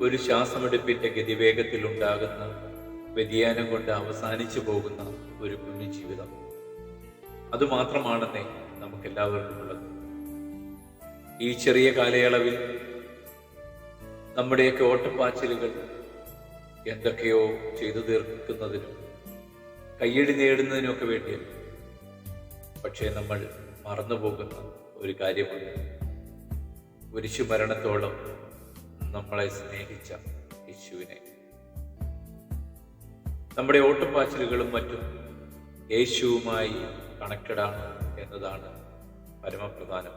ഒരു ശ്വാസമെടുപ്പിന്റെ ഗതിവേഗത്തിലുണ്ടാകുന്ന വ്യതിയാനം കൊണ്ട് അവസാനിച്ചു പോകുന്ന ഒരു കുഞ്ഞു ജീവിതം. അതുമാത്രമാണെന്നേ നമുക്കെല്ലാവർക്കും ഉള്ളത്. ഈ ചെറിയ കാലയളവിൽ നമ്മുടെയൊക്കെ ഓട്ടപ്പാച്ചിലുകൾ എന്തൊക്കെയോ ചെയ്തു തീർക്കുന്നതിനും കയ്യടി നേടുന്നതിനുമൊക്കെ വേണ്ടിയല്ല. പക്ഷേ നമ്മൾ മറന്നുപോകുന്ന ഒരു കാര്യമാണ് കുരിശുമരണത്തോളം നമ്മളെ സ്നേഹിച്ച യേശുവിനെ. നമ്മുടെ ഓട്ടപ്പാച്ചിലുകളും മറ്റും യേശുവുമായി കണക്റ്റഡാണ് എന്നതാണ് പരമപ്രധാനം.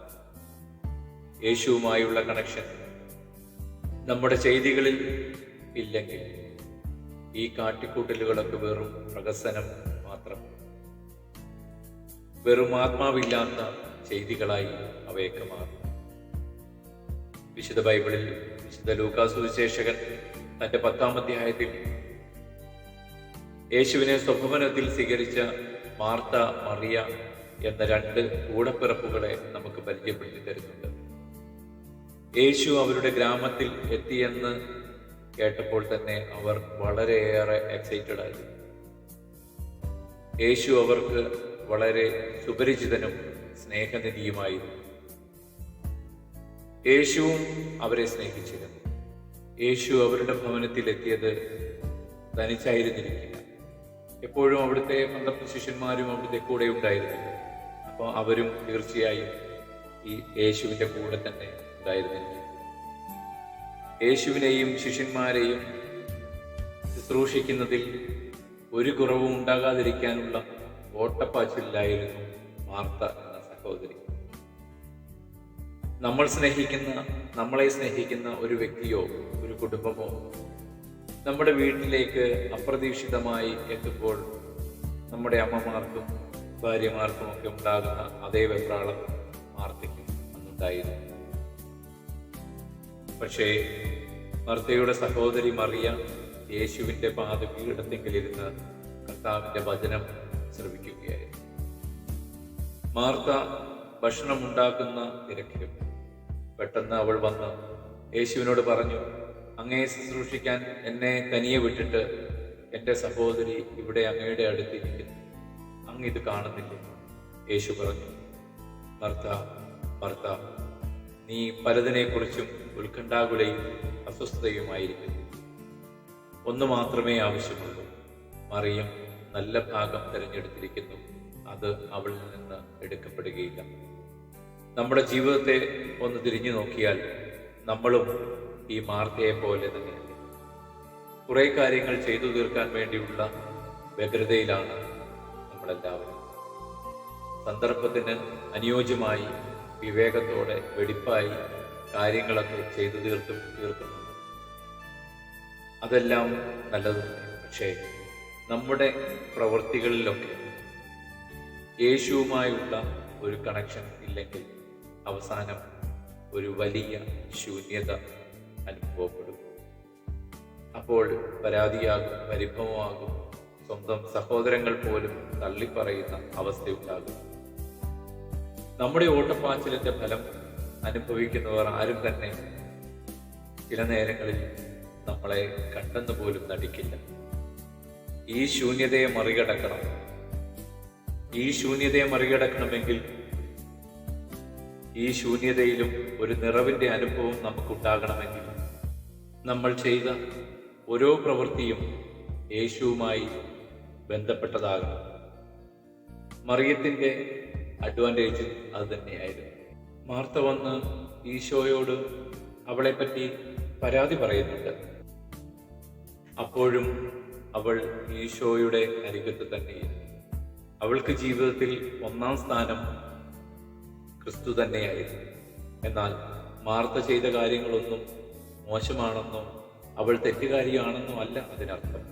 യേശുവുമായുള്ള കണക്ഷൻ നമ്മുടെ ചെയ്തികളിൽ ഇല്ലെങ്കിൽ ഈ കാട്ടിക്കൂട്ടലുകളൊക്കെ വെറും പ്രഹസനം മാത്രം, വെറും ആത്മാവില്ലാത്ത ചെയ്തികളായി അവയൊക്കെ മാറും. വിശുദ്ധ ബൈബിളിൽ വിശുദ്ധ ലൂക്കാ സുവിശേഷകൻ തന്റെ 10-ാം അധ്യായത്തിൽ യേശുവിനെ സ്വഭവനത്തിൽ സ്വീകരിച്ച മാർത്ത, മറിയ എന്ന 2 കൂടപ്പിറപ്പുകളെ നമുക്ക് പരിചയപ്പെടുത്തി തരുന്നുണ്ട്. യേശു അവരുടെ ഗ്രാമത്തിൽ എത്തിയെന്ന് കേട്ടപ്പോൾ തന്നെ അവർ വളരെയേറെ എക്സൈറ്റഡ് ആയി. യേശു അവർക്ക് വളരെ സുപരിചിതനും സ്നേഹനിധിയുമായിരുന്നു. യേശുവും അവരെ സ്നേഹിച്ചിരുന്നു. യേശു അവരുടെ ഭവനത്തിൽ എത്തിയത് തനിച്ചായിരുന്നിരിക്കില്ല. എപ്പോഴും അവിടുത്തെ 12 ശിഷ്യന്മാരും അവിടുത്തെ കൂടെ ഉണ്ടായിരുന്നില്ല. അപ്പോൾ അവരും തീർച്ചയായും ഈ യേശുവിൻ്റെ കൂടെ തന്നെ ഉണ്ടായിരുന്നില്ല. യേശുവിനെയും ശിഷ്യന്മാരെയും ശുശ്രൂഷിക്കുന്നതിൽ ഒരു കുറവും ഉണ്ടാകാതിരിക്കാനുള്ള ഓട്ടപ്പാച്ചിലായിരുന്നു മാർത്ത എന്ന സഹോദരി. നമ്മളെ സ്നേഹിക്കുന്ന ഒരു വ്യക്തിയോ ഒരു കുടുംബമോ നമ്മുടെ വീട്ടിലേക്ക് അപ്രതീക്ഷിതമായി എത്തുമ്പോൾ നമ്മുടെ അമ്മമാർക്കും ഭാര്യമാർക്കും ഒക്കെ ഉണ്ടാകുന്ന അതേ വെപ്രാളം മാർത്തയ്ക്കും അന്നുണ്ടായിരുന്നു. പക്ഷേ മർത്തയുടെ സഹോദരി മറിയ യേശുവിൻ്റെ പാദപീഠത്തിങ്കിലിരുന്ന് കർത്താവിൻ്റെ വചനം ശ്രവിക്കുകയായിരുന്നു. മാർത്ത ഭക്ഷണമുണ്ടാക്കുന്ന തിരക്കിലും പെട്ടെന്ന് അവൾ വന്ന് യേശുവിനോട് പറഞ്ഞു, അങ്ങയെ ശുശ്രൂഷിക്കാൻ എന്നെ തനിയെ വിട്ടിട്ട് എൻ്റെ സഹോദരി ഇവിടെ അങ്ങയുടെ അടുത്തിരിക്കുന്നു, അങ്ങിത് കാണുന്നില്ലേ? യേശു പറഞ്ഞു, മർത്ത, മർത്ത, നീ പലതിനെക്കുറിച്ചും ഉത്കണ്ഠാകുലയും അസ്വസ്ഥതയുമായിരിക്കുന്നു. ഒന്ന് മാത്രമേ ആവശ്യമുള്ളൂ. മറിയം നല്ല ഭാഗം തിരഞ്ഞെടുത്തിരിക്കുന്നു, അത് അവളിൽ നിന്ന് എടുക്കപ്പെടുകയില്ല. നമ്മുടെ ജീവിതത്തെ ഒന്ന് തിരിഞ്ഞു നോക്കിയാൽ നമ്മളും ഈ മാർത്തയെ പോലെ തന്നെയാണ്. കുറെ കാര്യങ്ങൾ ചെയ്തു തീർക്കാൻ വേണ്ടിയുള്ള വ്യഗ്രതയിലാണ് നമ്മളെല്ലാവരും. സന്ദർഭത്തിന് അനുയോജ്യമായി വിവേകത്തോടെ വെടിപ്പായി കാര്യങ്ങളൊക്കെ ചെയ്തു തീർക്കുന്നു. അതെല്ലാം നല്ലത് തന്നെ. പക്ഷേ നമ്മുടെ പ്രവൃത്തികളിലൊക്കെ യേശുവുമായുള്ള ഒരു കണക്ഷൻ ഇല്ലെങ്കിൽ അവസാനം ഒരു വലിയ ശൂന്യത അനുഭവപ്പെടും. അപ്പോൾ പരാതിയാകും, പരിഭവമാകും, സ്വന്തം സഹോദരങ്ങൾ പോലും തള്ളിപ്പറയുന്ന അവസ്ഥയുണ്ടാകും. നമ്മുടെ ഓട്ടപ്പാച്ചിലിന്റെ ഫലം അനുഭവിക്കുന്നവർ ആരും തന്നെ ചില നേരങ്ങളിൽ നമ്മളെ കണ്ടെന്ന് പോലും നടിക്കില്ല. ഈ ശൂന്യതയെ മറികടക്കണമെങ്കിൽ ഈ ശൂന്യതയിലും ഒരു നിറവിന്റെ അനുഭവം നമുക്കുണ്ടാകണമെങ്കിൽ നമ്മൾ ചെയ്ത ഓരോ പ്രവൃത്തിയും യേശുവുമായി ബന്ധപ്പെട്ടതാകണം. മറിയത്തിന്റെ അഡ്വാൻറ്റേജ് അത് തന്നെയായിരുന്നു. മാർത്ത വന്ന് ഈശോയോട് അവളെപ്പറ്റി പരാതി പറയുന്നുണ്ട്. അപ്പോഴും അവൾ ഈശോയുടെ അരികത്ത് തന്നെയിരുന്നു. അവൾക്ക് ജീവിതത്തിൽ 1-ാം സ്ഥാനം ക്രിസ്തു തന്നെയായിരുന്നു. എന്നാൽ മാർത്ത ചെയ്ത കാര്യങ്ങളൊന്നും മോശമാണെന്നോ അവൾ തെറ്റുകാരിയാണെന്നോ അല്ല അതിനർത്ഥം.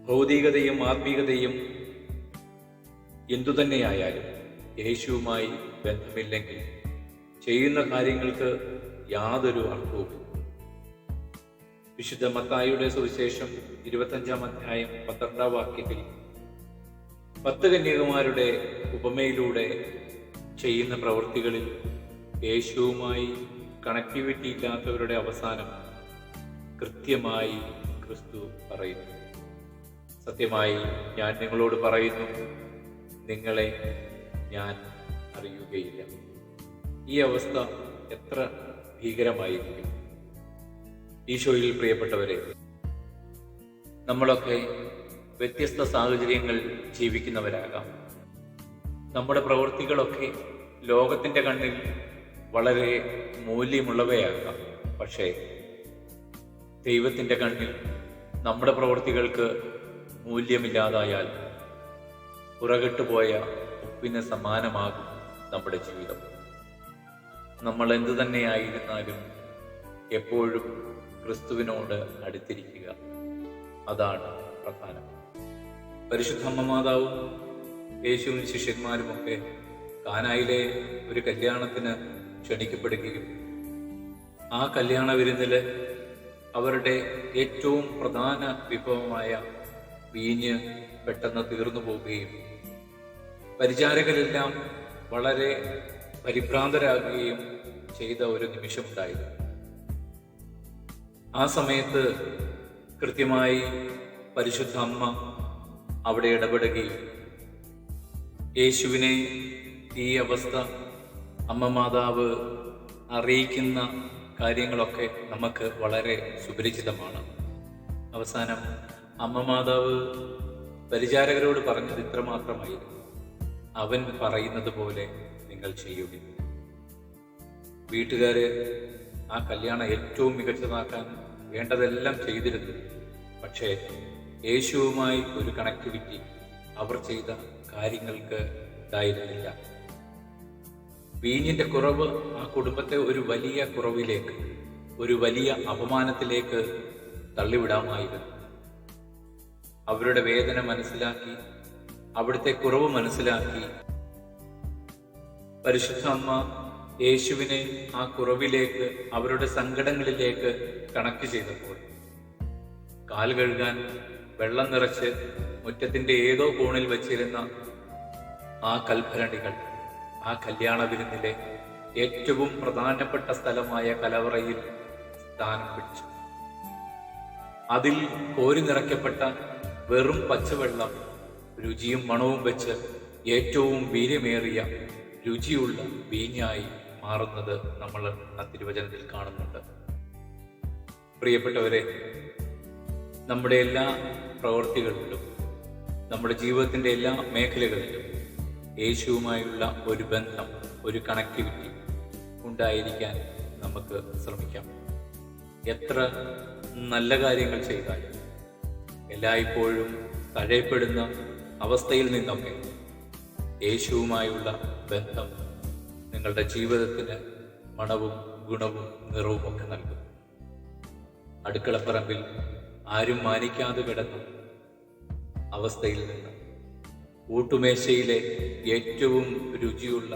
ഭൗതികതയും ആത്മീകതയും എന്തുതന്നെയായാലും യേശുവുമായി ബന്ധമില്ലെങ്കിൽ ചെയ്യുന്ന കാര്യങ്ങൾക്ക് യാതൊരു അർത്ഥവുമില്ല. വിശുദ്ധ മത്തായിയുടെ സുവിശേഷം 25-ാം അധ്യായം 12-ാം വാക്യത്തിൽ 10 കന്യകമാരുടെ ഉപമയിലൂടെ ചെയ്യുന്ന പ്രവൃത്തികളിൽ യേശുവുമായി കണക്ടിവിറ്റി ഇല്ലാത്തവരുടെ അവസാനം കൃത്യമായി ക്രിസ്തു പറയുന്നു. സത്യമായി ഞാൻ നിങ്ങളോട് പറയുന്നു, നിങ്ങളെ ഞാൻ അറിയുകയില്ല. ഈ അവസ്ഥ എത്ര ഭീകരമായിരിക്കും. ഈശോയിൽ പ്രിയപ്പെട്ടവരെ, നമ്മളൊക്കെ വ്യത്യസ്ത സാഹചര്യങ്ങൾ ജീവിക്കുന്നവരാകാം. നമ്മുടെ പ്രവൃത്തികളൊക്കെ ലോകത്തിൻ്റെ കണ്ണിൽ വളരെ മൂല്യമുള്ളവയാകാം. പക്ഷേ ദൈവത്തിൻ്റെ കണ്ണിൽ നമ്മുടെ പ്രവൃത്തികൾക്ക് മൂല്യമില്ലാതായാൽ പുറകെട്ടുപോയ ഉപ്പിന് സമാനമാകും നമ്മുടെ ജീവിതം. നമ്മൾ എന്തു തന്നെയായിരുന്നാലും എപ്പോഴും ക്രിസ്തുവിനോട് അടുത്തിരിക്കുക, അതാണ് പ്രധാനം. പരിശുദ്ധ അമ്മ മാതാവും യേശുവും ശിഷ്യന്മാരുമൊക്കെ കാനായിലെ ഒരു കല്യാണത്തിന് ക്ഷണിക്കപ്പെടുകയും ആ കല്യാണ വിരുന്നിൽ അവരുടെ ഏറ്റവും പ്രധാന വിഭവമായ വീഞ്ഞ് പെട്ടെന്ന് തീർന്നു പോവുകയും പരിചാരകരെല്ലാം വളരെ പരിഭ്രാന്തരാകുകയും ചെയ്ത ഒരു നിമിഷമുണ്ടായിരുന്നു. ആ സമയത്ത് കൃത്യമായി പരിശുദ്ധ അമ്മ അവിടെ ഇടപെടുകയും യേശുവിനെ ഈ അവസ്ഥ അമ്മ മാതാവ് അറിയിക്കുന്ന കാര്യങ്ങളൊക്കെ നമുക്ക് വളരെ സുപരിചിതമാണ്. അവസാനം അമ്മ മാതാവ് പരിചാരകരോട് പറഞ്ഞത് ഇത്രമാത്രമായിരുന്നു: അവൻ പറയുന്നത് പോലെ നിങ്ങൾ ചെയ്യുക. വീട്ടുകാര് ആ കല്യാണം ഏറ്റവും മികച്ചതാക്കാൻ വേണ്ടതെല്ലാം ചെയ്തിരുന്നു. പക്ഷേ യേശുവുമായി ഒരു കണക്ടിവിറ്റി അവർ ചെയ്ത കാര്യങ്ങൾക്ക് ഉണ്ടായിരുന്നില്ല. വീഞ്ഞിന്റെ കുറവ് ആ കുടുംബത്തെ ഒരു വലിയ കുറവിലേക്ക്, ഒരു വലിയ അപമാനത്തിലേക്ക് തള്ളിവിടാമായിരുന്നു. അവരുടെ വേദന മനസ്സിലാക്കി, അവിടുത്തെ കുറവ് മനസ്സിലാക്കി പരിശുദ്ധ അമ്മ യേശുവിനെ ആ കുറവിലേക്ക്, അവരുടെ സങ്കടങ്ങളിലേക്ക് കണക്ട് ചെയ്തപ്പോൾ കാൽ കഴുകാൻ വെള്ളം നിറച്ച് മുറ്റത്തിന്റെ ഏതോ കോണിൽ വച്ചിരുന്ന ആ കൽഭരണികൾ ആ കല്യാണ വിരുന്നിലെ ഏറ്റവും പ്രധാനപ്പെട്ട സ്ഥലമായ കലവറയിൽ സ്ഥാനം പിടിച്ചു. അതിൽ കോരി നിറയ്ക്കപ്പെട്ട വെറും പച്ചവെള്ളം രുചിയും മണവും വെച്ച് ഏറ്റവും വീര്യമേറിയ രുചിയുള്ള വീഞ്ഞായി മാറുന്നത് നമ്മൾ ആ തിരുവചനത്തിൽ കാണുന്നുണ്ട്. പ്രിയപ്പെട്ടവരെ, നമ്മുടെ എല്ലാ പ്രവൃത്തികളിലും, നമ്മുടെ ജീവിതത്തിൻ്റെ എല്ലാ മേഖലകളിലും യേശുവുമായുള്ള ഒരു ബന്ധം, ഒരു കണക്ടിവിറ്റി ഉണ്ടായിരിക്കാൻ നമുക്ക് ശ്രമിക്കാം. എത്ര നല്ല കാര്യങ്ങൾ ചെയ്താലും എല്ലായ്പ്പോഴും തഴയപ്പെടുന്ന അവസ്ഥയിൽ നിന്നൊക്കെ യേശുവുമായുള്ള ബന്ധം നിങ്ങളുടെ ജീവിതത്തിന് മണവും ഗുണവും നിറവും ഒക്കെ നൽകും. അടുക്കളപ്പറമ്പിൽ ആരും മാനിക്കാതെ കിടന്ന അവസ്ഥയിൽ നിന്ന് ഊട്ടുമേശയിലെ ഏറ്റവും രുചിയുള്ള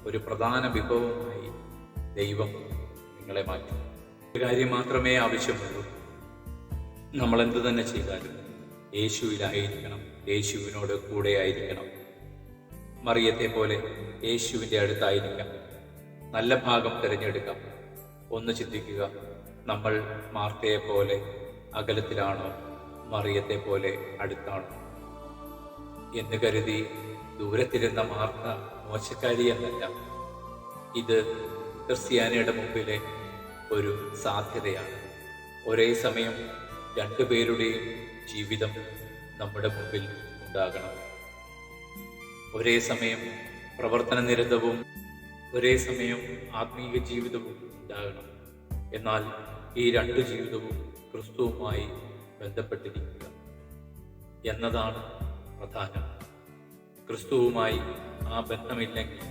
ഒരു പ്രധാന വിഭവമായി ദൈവം നിങ്ങളെ മാറ്റും. ഒരു കാര്യം മാത്രമേ ആവശ്യമുള്ളൂ: നമ്മൾ എന്തു തന്നെ ചെയ്താലും യേശുവിലായിരിക്കണം, യേശുവിനോട് കൂടെ ആയിരിക്കണം. മറിയത്തെ പോലെ യേശുവിൻ്റെ അടുത്തായിരിക്കാം. നല്ല ഭാഗം തിരഞ്ഞെടുക്കാം. ഒന്ന് ചിന്തിക്കുക: നമ്മൾ മാർത്തയെ പോലെ അകലത്തിലാണോ, മറിയത്തെ പോലെ അടുത്താണോ എന്ന് കരുതി ദൂരത്തിരുന്ന മാർത്ത മോശക്കാരി എന്നല്ല. ഇത് ക്രിസ്ത്യാനിയുടെ മുമ്പിലെ ഒരു സാധ്യതയാണ്. ഒരേ സമയം രണ്ടുപേരുടെയും ജീവിതം നമ്മുടെ മുമ്പിൽ ഉണ്ടാകണം. ഒരേ സമയം പ്രവർത്തന നിരതവും ഒരേ സമയം ആത്മീയ ജീവിതവും ഉണ്ടാകണം. എന്നാൽ ഈ രണ്ട് ജീവിതവും ക്രിസ്തുവുമായി ബന്ധപ്പെട്ടിരിക്കുക എന്നതാണ് പ്രധാനം. ക്രിസ്തുവുമായി ആ ബന്ധമില്ലെങ്കിൽ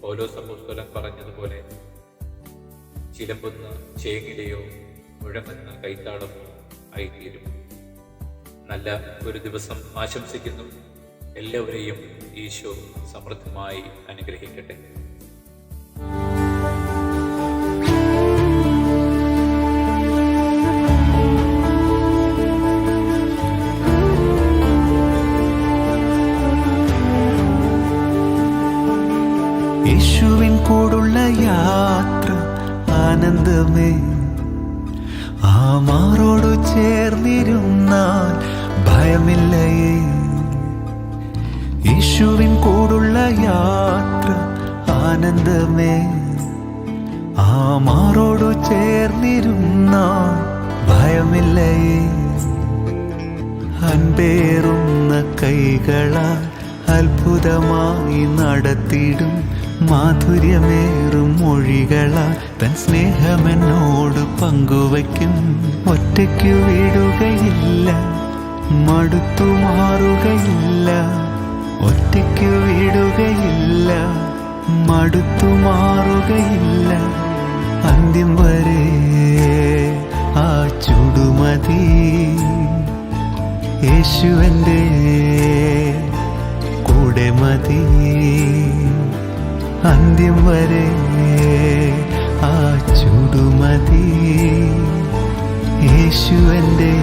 പൗലോസ് അപ്പോസ്തലൻ പറഞ്ഞതുപോലെ ചിലമ്പുന്ന ചേങ്ങിലയോ മുഴങ്ങുന്ന കൈത്താളമോ ആയിത്തീരും. നല്ല ഒരു ദിവസം ആശംസിക്കുന്നു. എല്ലാവരെയും ഈശോ സമൃദ്ധമായി അനുഗ്രഹിക്കട്ടെ. യേശുവിൻ കൂടുള്ള യാത്ര ആനന്ദ ആ മാറോടു ചേർന്നിരുന്നാൽ ഭയമില്ലയേ. യേശുവിൻ കൂടുള്ള യാത്ര ആനന്ദമേ. ആ മാറോടു ചേർന്നിരുന്നാൽ ഭയമില്ലയേ. അൻപേറുന്ന കൈകളാൽ അത്ഭുതമായി നടത്തിടും മാധുര്യമേറും മൊഴികളാൽ തൻ സ്നേഹമെന്നോട് പങ്കുവയ്ക്കും. ഒറ്റയ്ക്കു വിടുകയില്ല, മടുത്തു മാറുകയില്ല. ഒറ്റയ്ക്കു വിടുകയില്ല, മടുത്തു മാറുകയില്ല. അന്ത്യം വരെ ആ ചുടുമതി. യേശുവൻ്റെ കൂടെ മതി. അന്ത്യം വരെ ആ ചുടുമതി. യേശുവൻ്റെ